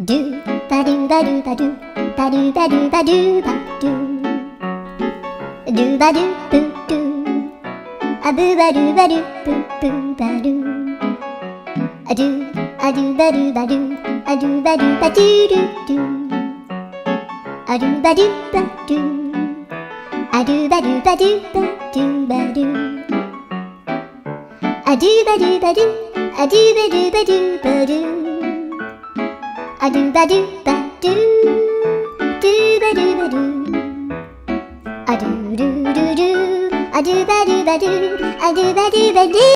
do ba do ba do ba do ba do ba do ba do ba do ba do boo do a boo ba do ba do boo boo ba do a do ba do ba do a do ba do ba do do do a do ba do ba do a do ba do ba do ba do ba do a do ba do ba do a do ba do ba do ba do a do ba do ba do do ba do ba do a do do do do a do ba do ba do a do ba do ba do